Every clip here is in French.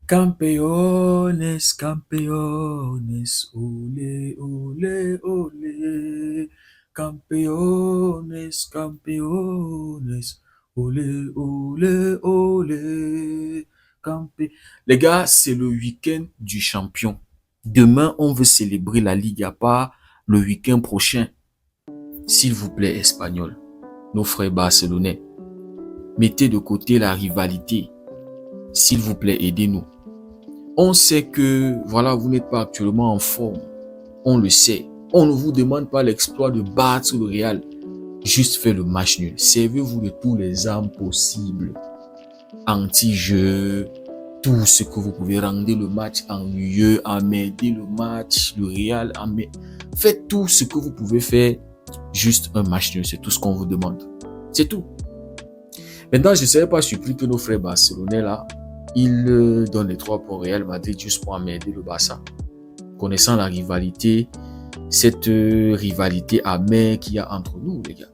Campeones, campeones, ole, ole, ole. Campeones, campeones, ole, ole, ole. Les gars, c'est le week-end du champion. Demain, on veut célébrer la Liga, pas le week-end prochain. S'il vous plaît, Espagnols, nos frères barcelonais, mettez de côté la rivalité. S'il vous plaît, aidez-nous. On sait que, voilà, vous n'êtes pas actuellement en forme. On le sait. On ne vous demande pas l'exploit de battre le Real. Juste faites le match nul. Servez-vous de tous les armes possibles. Anti-jeu, tout ce que vous pouvez. Rendre le match ennuyeux, emmerder le match, le Real. Faites tout ce que vous pouvez faire. Juste un match nul. C'est tout ce qu'on vous demande. C'est tout. Maintenant, je ne serais pas surpris que nos frères barcelonais, là, ils donnent les 3 points au Real Madrid juste pour emmerder le Barça. Connaissant la rivalité, cette rivalité amère qu'il y a entre nous, les gars.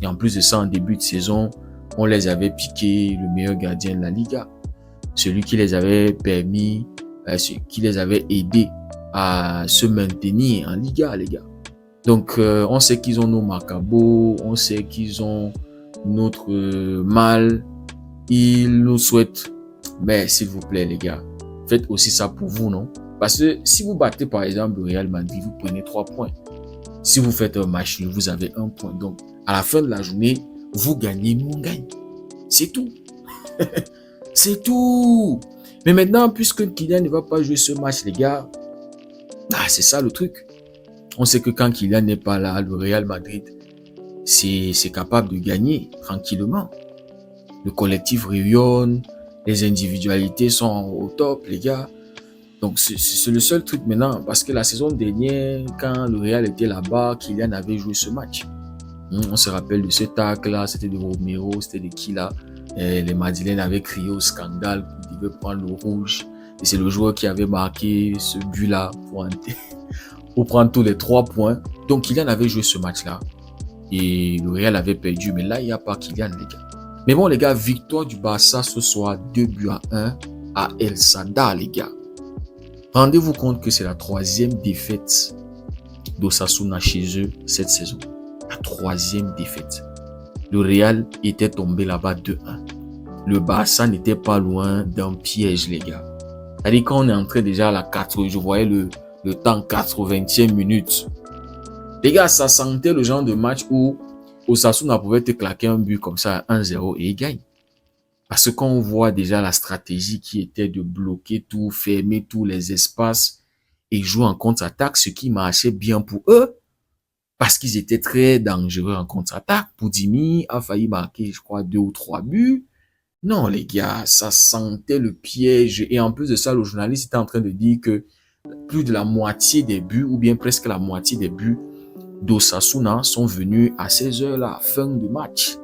Et en plus de ça, en début de saison, on les avait piqué le meilleur gardien de la Liga. Celui qui les avait permis, qui les avait aidés à se maintenir en Liga, les gars. Donc, on sait qu'ils ont nos macabos, on sait qu'ils ont notre mal. Ils nous souhaitent, mais s'il vous plaît, les gars, faites aussi ça pour vous, non? Parce que si vous battez, par exemple, le Real Madrid, vous prenez 3 points. Si vous faites un match, vous avez 1 point. Donc, à la fin de la journée, vous gagnez, nous on gagne. C'est tout. C'est tout. Mais maintenant, puisque Kylian ne va pas jouer ce match, les gars, c'est ça le truc. On sait que quand Kylian n'est pas là, le Real Madrid, c'est capable de gagner tranquillement. Le collectif rayonne, les individualités sont au top, les gars. Donc, c'est le seul truc maintenant, parce que la saison dernière, quand le Real était là-bas, Kylian avait joué ce match. On se rappelle de ce tacle-là, c'était de Romero, c'était de qui là? Les Madrilènes avaient crié au scandale qu'il devait prendre le rouge. Et c'est le joueur qui avait marqué ce but-là pour prendre tous les 3 points. Donc, Kylian avait joué ce match-là. Et le Real avait perdu. Mais là, il n'y a pas Kylian, les gars. Mais bon, les gars, victoire du Barça ce soir, 2-1 à El Sadar, les gars. Rendez-vous compte que c'est la 3e défaite d'Osasuna chez eux cette saison. La 3e défaite. Le Real était tombé là-bas 2-1. Le Barça n'était pas loin d'un piège, les gars. C'est-à-dire quand on est entré déjà à la 4, je voyais le temps 80e minute. Les gars, ça sentait le genre de match où Osasuna pouvait te claquer un but comme ça à 1-0 et il gagne. Parce qu'on voit déjà la stratégie qui était de bloquer tout, fermer tous les espaces et jouer en contre-attaque, ce qui marchait bien pour eux. Parce qu'ils étaient très dangereux en contre-attaque. Poudimi a failli marquer, je crois, 2 ou 3 buts. Non, les gars, ça sentait le piège. Et en plus de ça, le journaliste était en train de dire que plus de la moitié des buts, ou bien presque la moitié des buts d'Osasuna sont venus à ces heures-là, fin de match.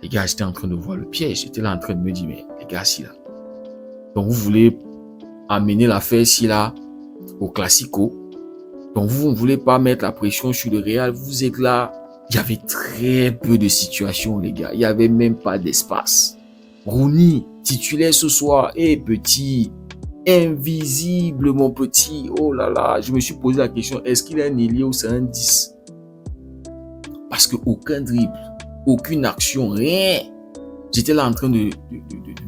Les gars, j'étais en train de voir le piège. J'étais là en train de me dire, mais les gars, si là. Donc, vous voulez amener l'affaire si là au Classico. Donc, vous ne voulez pas mettre la pression sur le Real. Vous êtes là. Il y avait très peu de situations, les gars. Il n'y avait même pas d'espace. Rooney, titulaire ce soir. Petit. Invisible, mon petit. Oh là là. Je me suis posé la question. Est-ce qu'il est un ailier ou c'est un 10? Parce qu'aucun dribble. Aucune action, rien. J'étais là en train de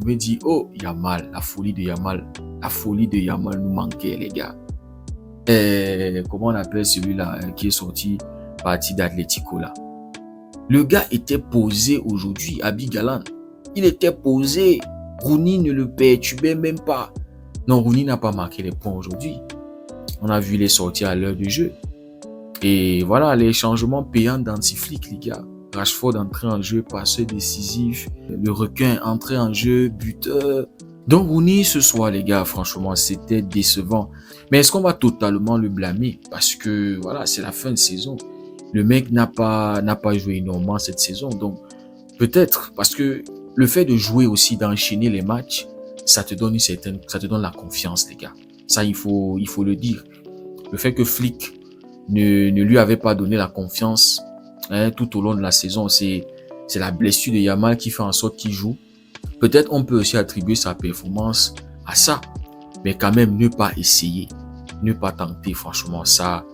me dire, oh, Yamal, la folie de Yamal. La folie de Yamal nous manquait, les gars. Comment on appelle celui-là qui est sorti parti d'Atlético là? Le gars était posé aujourd'hui, Abi Galan. Il était posé. Rooney ne le perturbait même pas. Non, Rooney n'a pas marqué les points aujourd'hui. On a vu les sortir à l'heure du jeu. Et voilà, les changements payants d'Antiflick, les gars. Rashford entré en jeu, passeur décisif. Le requin entré en jeu, buteur. Donc Rooney ce soir, les gars, franchement, c'était décevant. Mais est-ce qu'on va totalement le blâmer? Parce que voilà, c'est la fin de saison. Le mec n'a pas joué énormément cette saison. Donc peut-être parce que le fait de jouer aussi, d'enchaîner les matchs, ça te donne la confiance, les gars. Ça, il faut le dire. Le fait que Flick ne lui avait pas donné la confiance tout au long de la saison, c'est la blessure de Yamal qui fait en sorte qu'il joue. Peut-être on peut aussi attribuer sa performance à ça. Mais quand même, ne pas essayer, ne pas tenter, franchement, ça,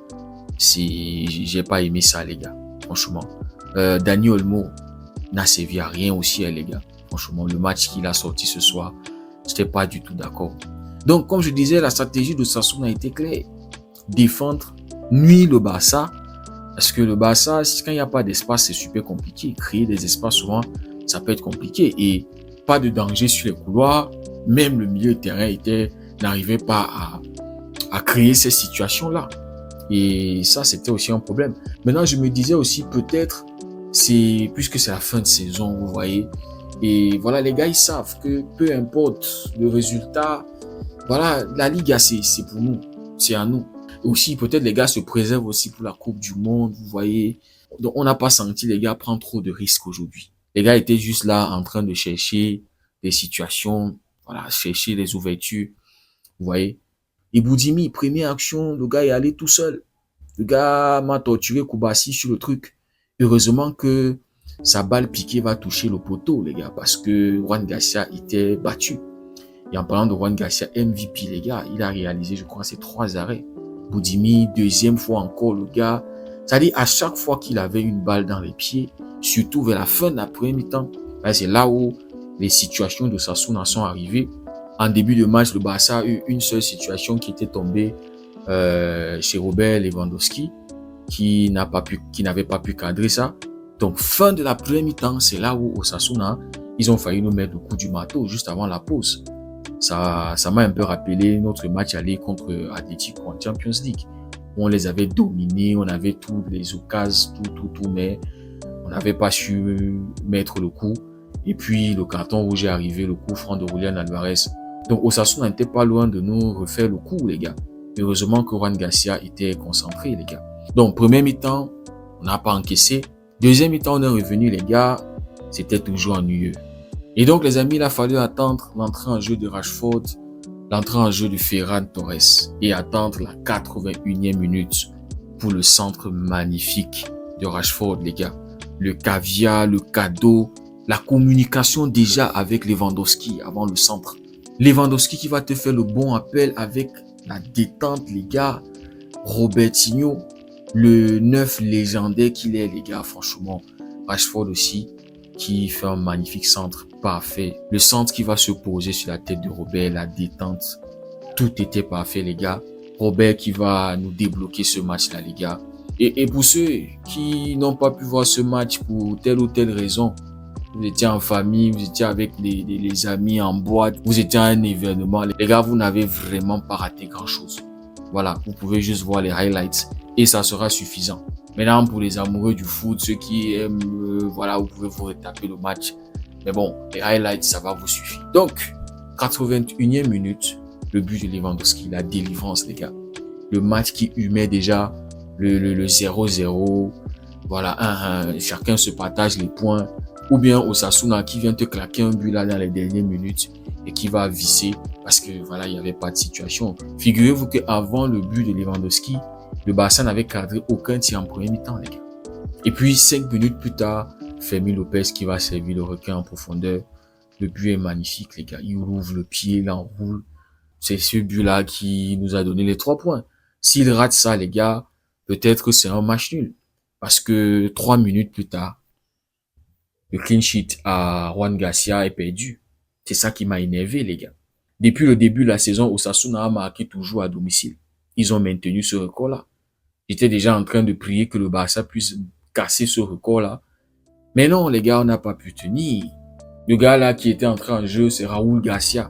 j'ai pas aimé ça, les gars. Franchement. Dani Olmo n'a servi à rien aussi, les gars. Franchement, le match qu'il a sorti ce soir, j'étais pas du tout d'accord. Donc, comme je disais, la stratégie de Sassoon a été claire. Défendre, nuire le Barça. Parce que le Barça, quand il n'y a pas d'espace, c'est super compliqué. Créer des espaces, souvent, ça peut être compliqué. Et pas de danger sur les couloirs. Même le milieu de terrain n'arrivait pas à créer ces situations-là. Et ça, c'était aussi un problème. Maintenant, je me disais aussi, peut-être, puisque c'est la fin de saison, vous voyez. Et voilà, les gars, ils savent que peu importe le résultat, voilà, la Liga, c'est pour nous. C'est à nous. Aussi, peut-être les gars se préservent aussi pour la Coupe du Monde, vous voyez. Donc, on n'a pas senti les gars prendre trop de risques aujourd'hui. Les gars étaient juste là en train de chercher des situations, voilà, chercher des ouvertures, vous voyez. Et Boudimi, première action, le gars est allé tout seul. Le gars m'a torturé Koubassi sur le truc. Heureusement que sa balle piquée va toucher le poteau, les gars, parce que Juan Garcia était battu. Et en parlant de Juan Garcia, MVP, les gars, il a réalisé, je crois, ses 3 arrêts. Boudimi, deuxième fois encore, le gars. C'est-à-dire, à chaque fois qu'il avait une balle dans les pieds, surtout vers la fin de la première mi-temps, c'est là où les situations de Sassouna sont arrivées. En début de match, le Barça a eu une seule situation qui était tombée chez Robert Lewandowski, qui n'avait pas pu cadrer ça. Donc, fin de la première mi-temps, c'est là où Osasuna, ils ont failli nous mettre le coup du marteau juste avant la pause. Ça m'a un peu rappelé notre match aller contre Atletico en Champions League, où on les avait dominés, on avait toutes les occasions, tout, mais on n'avait pas su mettre le coup. Et puis, le carton rouge est arrivé, le coup franc de Julián Alvarez. Donc, Osasuna n'était pas loin de nous refaire le coup, les gars. Heureusement que Juan Garcia était concentré, les gars. Donc, premier mi-temps, on n'a pas encaissé. Deuxième mi-temps, on est revenu, les gars. C'était toujours ennuyeux. Et donc, les amis, il a fallu attendre l'entrée en jeu de Rashford, l'entrée en jeu de Ferran Torres et attendre la 81e minute pour le centre magnifique de Rashford, les gars. Le caviar, le cadeau, la communication déjà avec Lewandowski avant le centre. Lewandowski qui va te faire le bon appel avec la détente, les gars. Robertinho, le 9 légendaire qu'il est, les gars, franchement. Rashford aussi, qui fait un magnifique centre parfait. Le centre qui va se poser sur la tête de Robert, la détente. Tout était parfait, les gars. Robert qui va nous débloquer ce match-là, les gars. Et pour ceux qui n'ont pas pu voir ce match pour telle ou telle raison, vous étiez en famille, vous étiez avec les amis en boîte, vous étiez à un événement, les gars, vous n'avez vraiment pas raté grand-chose. Voilà, vous pouvez juste voir les highlights et ça sera suffisant. Maintenant, pour les amoureux du foot, ceux qui aiment, voilà, vous pouvez vous retaper le match. Mais bon, les highlights, ça va vous suffire. Donc, 81e minute, le but de Lewandowski, la délivrance, les gars. Le match qui humait déjà le 0-0. Voilà, 1-1. Chacun se partage les points. Ou bien Osasuna qui vient te claquer un but là dans les dernières minutes et qui va visser parce que voilà, il n'y avait pas de situation. Figurez-vous qu'avant le but de Lewandowski, le Barça n'avait cadré aucun tir en premier mi-temps, les gars. Et puis 5 minutes plus tard, Fermín López qui va servir le requin en profondeur. Le but est magnifique, les gars. Il ouvre le pied, il enroule. C'est ce but-là qui nous a donné les 3 points. S'il rate ça, les gars, peut-être que c'est un match nul. Parce que 3 minutes plus tard, le clean sheet à Juan Garcia est perdu. C'est ça qui m'a énervé, les gars. Depuis le début de la saison, Osasuna a marqué toujours à domicile. Ils ont maintenu ce record-là. J'étais déjà en train de prier que le Barça puisse casser ce record-là. Mais non, les gars, on n'a pas pu tenir. Le gars là qui était entré en jeu, c'est Raúl Garcia.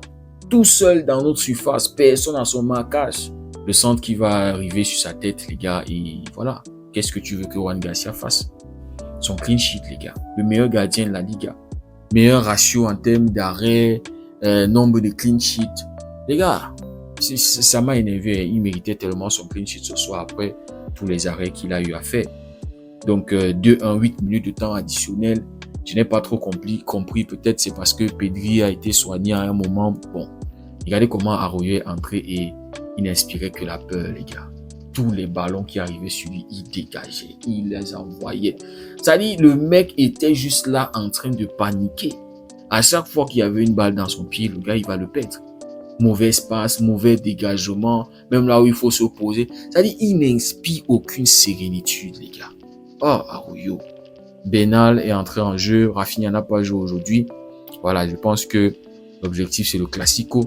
Tout seul dans notre surface, personne à son marquage. Le centre qui va arriver sur sa tête, les gars, et voilà. Qu'est-ce que tu veux que Juan Garcia fasse? Son clean sheet, les gars. Le meilleur gardien de la Liga. Meilleur ratio en termes d'arrêt, nombre de clean sheet. Les gars, ça m'a énervé. Il méritait tellement son clean sheet ce soir après tous les arrêts qu'il a eu à faire. Donc, 2-1, 8 minutes de temps additionnel. Je n'ai pas trop compris. Peut-être c'est parce que Pedri a été soigné à un moment. Bon, regardez comment Arroyo est entré et il n'inspirait que la peur, les gars. Tous les ballons qui arrivaient sur lui, il dégageait, il les envoyait. C'est-à-dire, le mec était juste là en train de paniquer. À chaque fois qu'il y avait une balle dans son pied, le gars, il va le perdre. mauvais espace, mauvais dégagement, même là où il faut s'opposer. C'est-à-dire, il n'inspire aucune sérénitude, les gars. Oh, Arroyo. Bernal est entré en jeu, Rafinha n'a pas joué aujourd'hui. Voilà, je pense que l'objectif, c'est le Classico.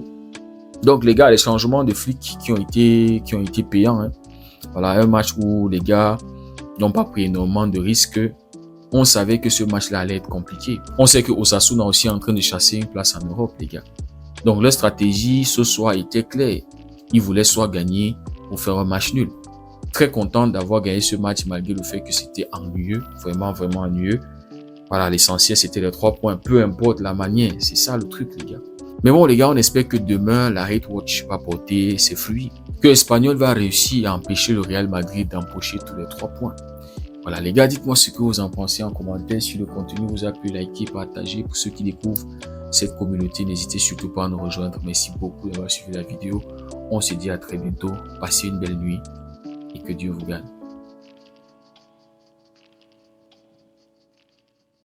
Donc, les gars, les changements de flics qui ont été payants. Hein. Voilà, un match où les gars n'ont pas pris énormément de risques. On savait que ce match-là allait être compliqué. On sait que Osasuna est aussi en train de chasser une place en Europe, les gars. Donc, leur stratégie ce soir était claire. Ils voulaient soit gagner ou faire un match nul. Très content d'avoir gagné ce match malgré le fait que c'était ennuyeux, vraiment, vraiment ennuyeux. Voilà, l'essentiel, c'était les 3 points. Peu importe la manière, c'est ça le truc, les gars. Mais bon, les gars, on espère que demain, la Hate Watch va porter ses fruits. Que l'Espagnol va réussir à empêcher le Real Madrid d'empocher tous les 3 points. Voilà, les gars, dites-moi ce que vous en pensez en commentaire. Si le contenu vous a plu, likez, partagez. Pour ceux qui découvrent cette communauté, n'hésitez surtout pas à nous rejoindre. Merci beaucoup d'avoir suivi la vidéo. On se dit à très bientôt. Passez une belle nuit et que Dieu vous gagne.